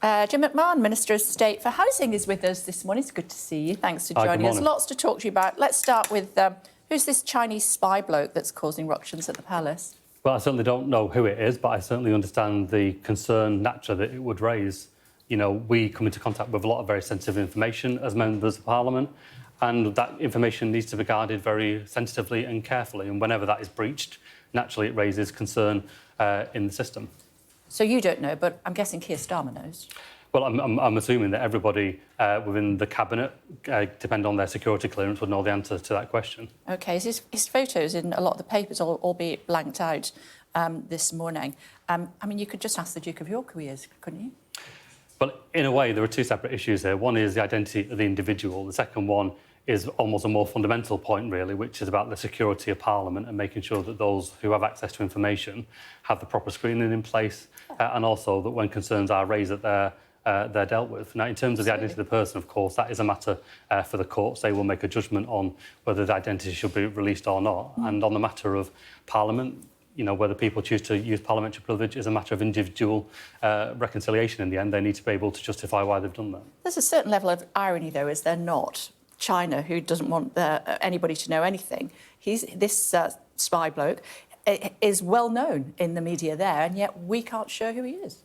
Jim McMahon, Minister of State for Housing, is with us this morning. It's good to see you. Thanks for joining us. Lots to talk to you about. Let's start with who's this Chinese spy bloke that's causing ructions at the palace? Well, I certainly don't know who it is, but I certainly understand the concern naturally that it would raise. You know, we come into contact with a lot of very sensitive information as members of Parliament, and that information needs to be guarded very sensitively and carefully. And whenever that is breached, naturally it raises concern in the system. So you don't know, but I'm guessing Keir Starmer knows. Well, I'm assuming that everybody within the Cabinet, depending on their security clearance, would know the answer to that question. OK, his photos in a lot of the papers, albeit blanked out this morning. I mean, you could just ask the Duke of York who he is, couldn't you? Well, in a way, there are two separate issues here. One is the identity of the individual. The second one is almost a more fundamental point, really, which is about the security of Parliament and making sure that those who have access to information have the proper screening in place, and also that when concerns are raised, that they're dealt with. Now, in terms of the identity of the person, of course, that is a matter for the courts. They will make a judgment on whether the identity should be released or not. And on the matter of Parliament, you know, whether people choose to use parliamentary privilege is a matter of individual reconciliation in the end. They need to be able to justify why they've done that. There's a certain level of irony, though, is there not? China, who doesn't want anybody to know anything, this spy bloke is well known in the media there, and yet we can't show who he is.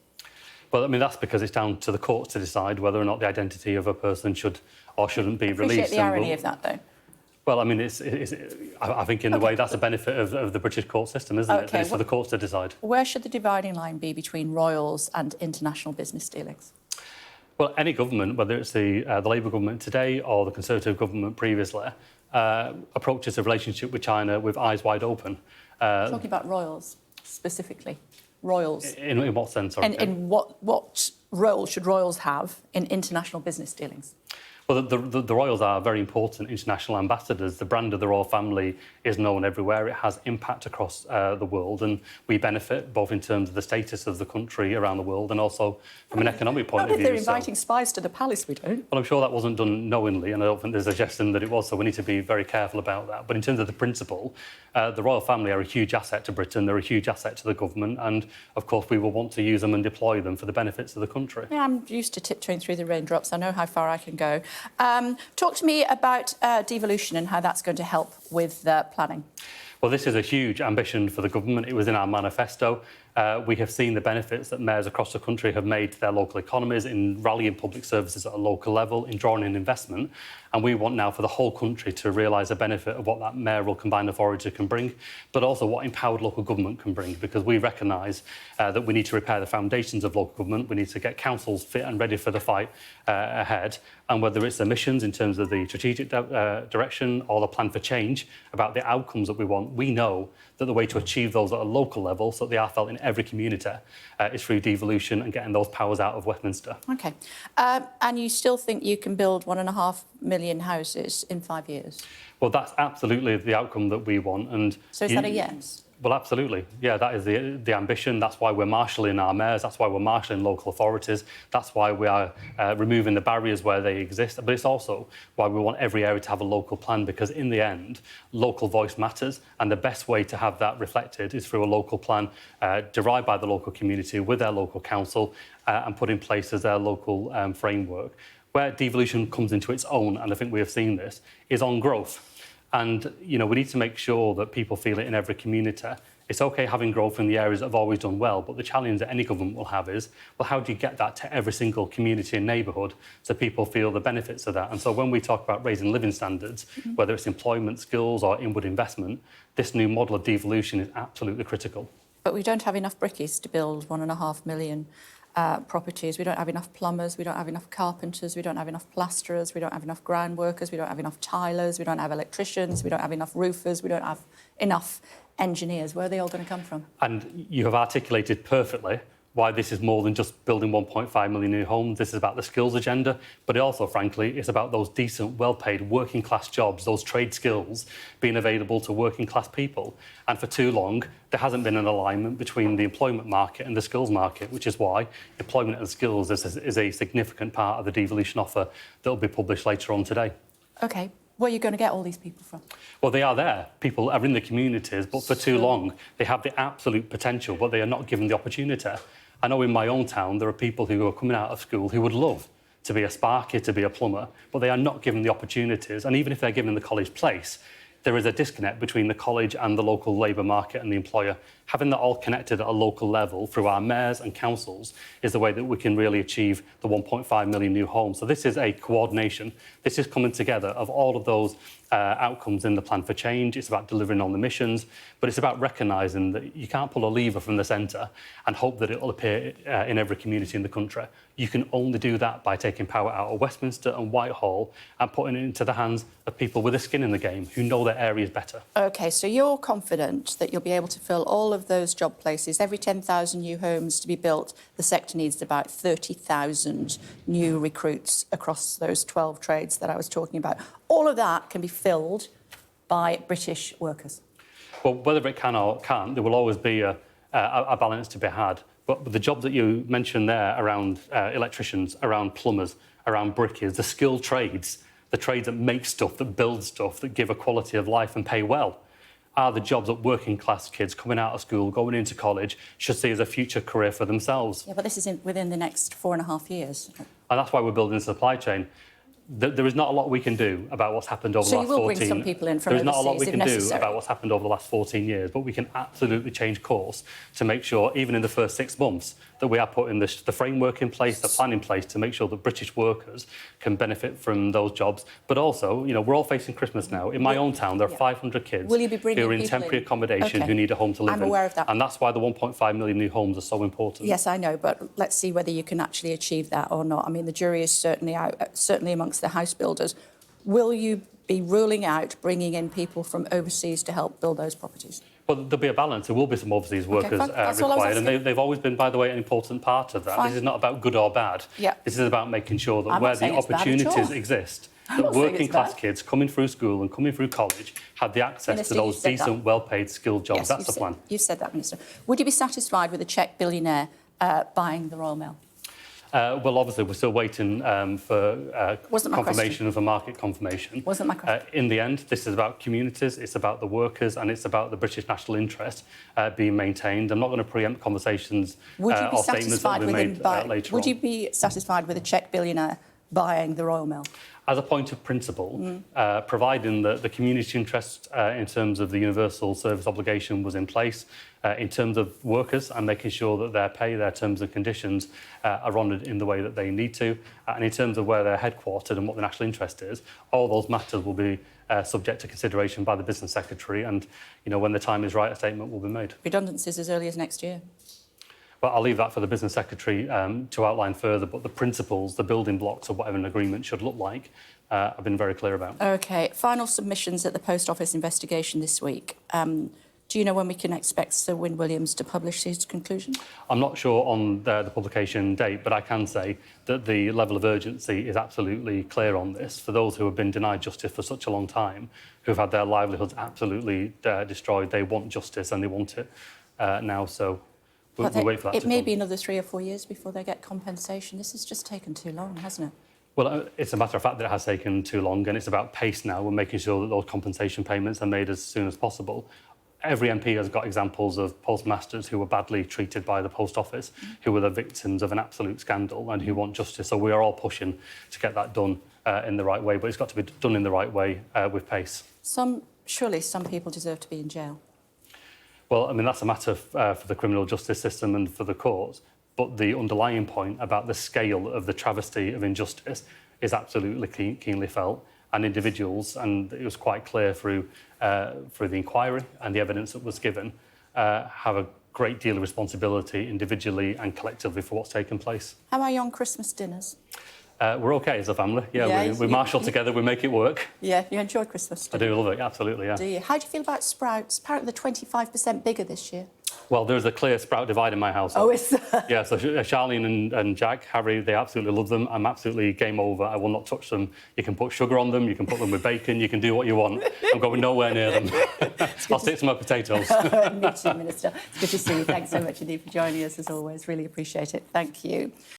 Well, I mean, that's because it's down to the courts to decide whether or not the identity of a person should or shouldn't be released. I appreciate the irony of that, though. Well, I mean, I think in a way that's a benefit of the British court system, isn't it? It's for the courts to decide. Where should the dividing line be between royals and international business dealings? Well, any government, whether it's the Labour government today or the Conservative government previously, approaches a relationship with China with eyes wide open. Talking about royals, specifically. Royals. In what sense? Sorry? In what role should royals have in international business dealings? Well, the royals are very important international ambassadors. The brand of the royal family is known everywhere. It has impact across the world, and we benefit both in terms of the status of the country around the world and also from an economic point of view. Not if they're inviting spies to the palace, we don't. Well, I'm sure that wasn't done knowingly, and I don't think there's a suggestion that it was, so we need to be very careful about that. But in terms of the principle, the royal family are a huge asset to Britain. They're a huge asset to the government, and, of course, we will want to use them and deploy them for the benefits of the country. Yeah, I'm used to tiptoeing through the raindrops. I know how far I can go. Talk to me about devolution and how that's going to help with planning. Well, this is a huge ambition for the government. It was in our manifesto. We have seen the benefits that mayors across the country have made to their local economies in rallying public services at a local level, in drawing in investment. And we want now for the whole country to realise the benefit of what that mayoral combined authority can bring, but also what empowered local government can bring, because we recognise that we need to repair the foundations of local government. We need to get councils fit and ready for the fight ahead. And whether it's emissions in terms of the strategic direction or the plan for change about the outcomes that we want, we know that the way to achieve those at a local level, so that they are felt in every community, is through devolution and getting those powers out of Westminster. OK. And you still think you can build 1.5 million houses in 5 years? Well, that's absolutely the outcome that we want. And so is that a yes? Well, absolutely. Yeah, that is the ambition. That's why we're marshalling our mayors. That's why we're marshalling local authorities. That's why we are removing the barriers where they exist. But it's also why we want every area to have a local plan, because in the end, local voice matters. And the best way to have that reflected is through a local plan derived by the local community with their local council and put in place as their local framework. Where devolution comes into its own, and I think we have seen this, is on growth. And, you know, we need to make sure that people feel it in every community. It's OK having growth in the areas that have always done well, but the challenge that any government will have is, well, how do you get that to every single community and neighbourhood so people feel the benefits of that? And so when we talk about raising living standards, whether it's employment, skills or inward investment, this new model of devolution is absolutely critical. But we don't have enough brickies to build 1.5 million properties. We don't have enough plumbers, we don't have enough carpenters, we don't have enough plasterers, we don't have enough ground workers, we don't have enough tilers, we don't have electricians, we don't have enough roofers, we don't have enough engineers. Where are they all going to come from? And you have articulated perfectly why this is more than just building 1.5 million new homes. This is about the skills agenda, but it also, frankly, it's about those decent, well-paid working-class jobs, those trade skills being available to working-class people. And for too long, there hasn't been an alignment between the employment market and the skills market, which is why employment and skills is a significant part of the devolution offer that will be published later on today. OK. Where are you going to get all these people from? Well, they are there. People are in the communities, but for too long, they have the absolute potential, but they are not given the opportunity. I know in my own town there are people who are coming out of school who would love to be a sparky, to be a plumber, but they are not given the opportunities. And even if they're given the college place, there is a disconnect between the college and the local labour market and the employer. Having that all connected at a local level through our mayors and councils is the way that we can really achieve the 1.5 million new homes. So this is a coordination. This is coming together of all of those outcomes in the plan for change. It's about delivering on the missions, but it's about recognising that you can't pull a lever from the centre and hope that it will appear in every community in the country. You can only do that by taking power out of Westminster and Whitehall and putting it into the hands of people with a skin in the game who know their areas better. OK, so you're confident that you'll be able to fill all of those job places. Every 10,000 new homes to be built, the sector needs about 30,000 new recruits across those 12 trades that I was talking about. All of that can be filled by British workers. Well, whether it can or can't, there will always be a balance to be had. But the jobs that you mentioned there around electricians, around plumbers, around brickies, the skilled trades, the trades that make stuff, that build stuff, that give a quality of life and pay well, are the jobs that working class kids coming out of school, going into college, should see as a future career for themselves. Yeah, but this is within the next 4.5 years. And that's why we're building a supply chain. There is not a lot we can do about what's happened over the last 14 years. So you will bring some people in from overseas if necessary? There is not a lot we can do about what's happened over the last 14 years, but we can absolutely change course to make sure, even in the first 6 months, that we are putting the framework in place, the plan in place to make sure that British workers can benefit from those jobs. But also, you know, we're all facing Christmas now. In my own town, there are 500 kids who are in temporary accommodation who need a home to live in. I'm aware of that. And that's why the 1.5 million new homes are so important. Yes, I know, but let's see whether you can actually achieve that or not. I mean, the jury is certainly out, certainly amongst the house builders. Will you be ruling out bringing in people from overseas to help build those properties? Well, there'll be a balance. There will be some overseas workers required, and they've always been, by the way, an important part of that. Fine. This is not about good or bad. Yeah. This is about making sure that where the opportunities exist, that working class kids coming through school and coming through college have the access to those decent, well-paid, skilled jobs. Yes, that's the plan. You've said that, Minister. Would you be satisfied with a Czech billionaire buying the Royal Mail? Well, obviously, we're still waiting for confirmation of a market confirmation. Wasn't my question. In the end, this is about communities, it's about the workers, and it's about the British national interest being maintained. I'm not going to preempt conversations or statements that will be made later on. Would you be satisfied with a Czech billionaire buying the Royal Mail? As a point of principle, providing that the community interest in terms of the universal service obligation was in place, in terms of workers and making sure that their pay, their terms and conditions are honoured in the way that they need to, and in terms of where they're headquartered and what the national interest is, all those matters will be subject to consideration by the Business Secretary, and you know, when the time is right, a statement will be made. Redundancies as early as next year? Well, I'll leave that for the Business Secretary to outline further, but the principles, the building blocks of whatever an agreement should look like, I've been very clear about. OK. Final submissions at the Post Office investigation this week. Do you know when we can expect Sir Wyn Williams to publish his conclusion? I'm not sure on the publication date, but I can say that the level of urgency is absolutely clear on this. For those who have been denied justice for such a long time, who've had their livelihoods absolutely destroyed, they want justice and they want it now. So we'll wait for that. It may be another 3 or 4 years before they get compensation. This has just taken too long, hasn't it? Well, it's a matter of fact that it has taken too long, and it's about pace now. We're making sure that those compensation payments are made as soon as possible. Every MP has got examples of postmasters who were badly treated by the Post Office, who were the victims of an absolute scandal and who want justice. So we are all pushing to get that done in the right way, but it's got to be done in the right way with pace. Surely some people deserve to be in jail. Well, I mean, that's a matter for the criminal justice system and for the courts. But the underlying point about the scale of the travesty of injustice is absolutely keenly felt. And individuals, and it was quite clear through the inquiry and the evidence that was given, have a great deal of responsibility individually and collectively for what's taken place. How are you on Christmas dinners? We're OK as a family. Yeah, we marshal together, we make it work. Yeah, you enjoy Christmas? I do love it, absolutely, yeah. Do you? How do you feel about sprouts? Apparently they're 25% bigger this year. Well, there's a clear sprout divide in my household. Oh, is there? Yeah, so Charlene and Jack, Harry, they absolutely love them. I'm absolutely game over. I will not touch them. You can put sugar on them, you can put them with bacon, you can do what you want. I'm going nowhere near them. I'll stick to my potatoes. Me too, Minister. It's good to see you. Thanks so much indeed for joining us, as always. Really appreciate it. Thank you.